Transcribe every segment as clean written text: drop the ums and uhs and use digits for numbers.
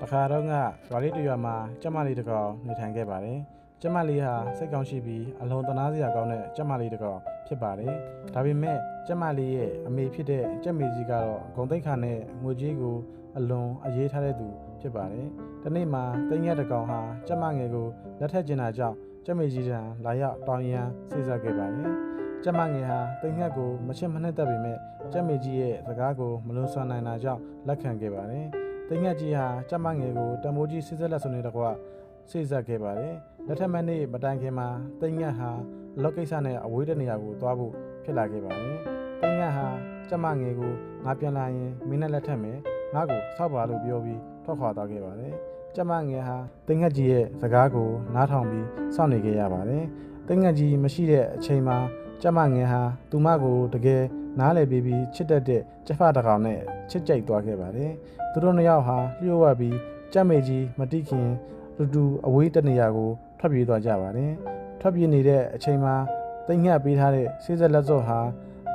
တခါတော့ကရွာလေးတစ်ရွာမှာကျမလေးတစ်ကောင်နေထိုင်ခဲ့ပါတယ်။ကျမလေးဟာစိတ်ကောင်းရှိပြီးအလွန်သနာစရာကောင်းတဲ့ကျမလေးတစ်ကောင်ဖြစ်ပါတယ်။ဒါပေမဲ့ကျမလေးရဲ့အမေဖြစ်တဲ့ကျက်မေကြီးကတော့ဂုံတိတ်ခါနဲ့ငွေကြီးကိုအလွန်အရေးထားတဲ့သူဖြစ်ပါတယ်။ဒီနေ့မှာတိမ်ရက်တစ်ကောင်ဟာကျမငယ်ကိုလက်ထပ်ကျင်တာကြောင့်ကျက်မေကြီးတန်လာရောက်တောင်းရန်စိတ်ဆက်ခဲ့ပါတယ်။ကျမငယ်ဟာတိမ်ရက်ကိုမချစ်မနှက်တတ်ပေမဲ့ကျက်မေကြီးရဲ့စကားကိုမလွန်ဆွမ်းနိုင်တာကြောင့်လက်ခံခဲ့ပါတယ်။တိမ်ငက်ကြီးဟာကျမငယ်ကိုတမိုးကြီးစစ်ဆက်လက်စုံနေတကွစိတ်ဆက်ခဲ့ပါတယ်။လက်ထက်မနေ့မတိုင်ခင်မှာတိမ်ငက်ဟာအလောက်ကိစ္စနဲ့အဝေးတဲ့နေရာကိုသွားဖို့ဖြစ်လာခဲ့ပါတယ်။တိမ်ငက်ဟာကျမငယ်ကိုငါပြန်လာရင်မင်းနဲ့လက်ထက်မယ်ငါ့ကိုဆောက်ပါလို့ပြောပြီးထွက်ခွာသွားခဲ့ပါတယ်။ကျမငယ်ဟာတိမ်ငက်ကြီးရဲ့စကားကိုနားထောင်ပြီးစောင့်နေခဲ့ရပါတယ်။တိမ်ငက်ကြီးမရှိတဲ့အချိန်မှာကျမငယ်ဟာသူမကိုတကယ်နားလည်ပြီးချစ်တတ်တဲ့ကျဖတကောင်နဲ့ချစ်ကြိုက်သွားခဲ့ပါတယ်။သူတို့နှစ်ယောက်ဟာလျှို့ဝှက်ပြီးကြက်မေကြီးမတိခင်တူအဝေးတနေရာကိုထွက်ပြေးသွားကြပါတယ်။ထွက်ပြေးနေတဲ့အချိန်မှာတိမ်ငှက်ပေးထားတဲ့ဆေးဆက်လက်စော့ဟာ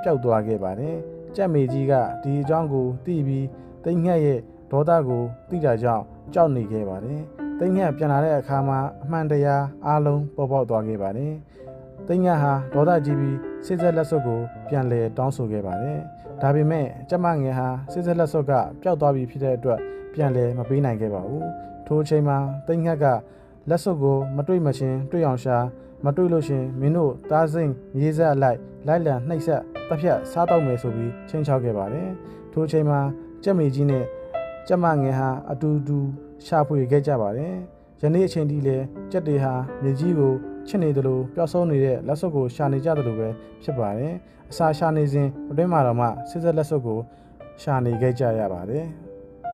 ပျောက်သွားခဲ့ပါတယ်။ကြက်မေကြီးကဒီအကြောင်းကိုသိပြီးတိမ်ငှက်ရဲ့ဒေါသကိုသိတာကြောင့်ကြောက်နေခဲ့ပါတယ်။တိမ်ငှက်ပြန်လာတဲ့အခါမှာအမှန်တရားအားလုံးပေါ်ပေါက်သွားခဲ့ပါတယ်။တိမ်ငှက်ဟာဒေါသကြီးပြီးဆေးဆက်လက်စော့ကိုပြန်လဲတောင်းဆိုခဲ့ပါတယ်။ဒါပေမဲ့ကျမငယ်ဟာဆေးဆက်လက်စော့ကပျောက်သွားပြီဖြစ်တဲ့အတွက်ပြန်လဲမပေးနိုင်ခဲ့ပါဘူး။ထိုအချိန်မှာတိမ်ငှက်ကလက်စော့ကိုမတွေ့မချင်းတွေ့အောင်ရှာမတွေ့လို့ရှင်မင်းတို့တားစိမ့်မြေးဆက်လိုက်လံနှိပ်ဆက်တစ်ဖြတ်စားတော့မယ်ဆိုပြီးချင်းချောက်ခဲ့ပါတယ်။ထိုအချိန်မှာကြက်မေကြီးနဲ့ကျမငယ်ဟာအတူတူရှာဖွေခဲ့ကြပါတယ်။ယနေ့အချိန်ထိလည်းကြက်တွေဟာမြေကြီးကိုချစ်နေတယ်လို့ပျောက်ဆုံးနေတဲ့လက်စော့ကိုရှာနေကြတယ်လို့ပဲဖြစ်ပါတယ်။အစာရှာနေစဉ်အတွင်းမှာတော့မှစစ်ဆက်လက်စော့ကိုရှာနေခဲ့ကြရပါတယ်။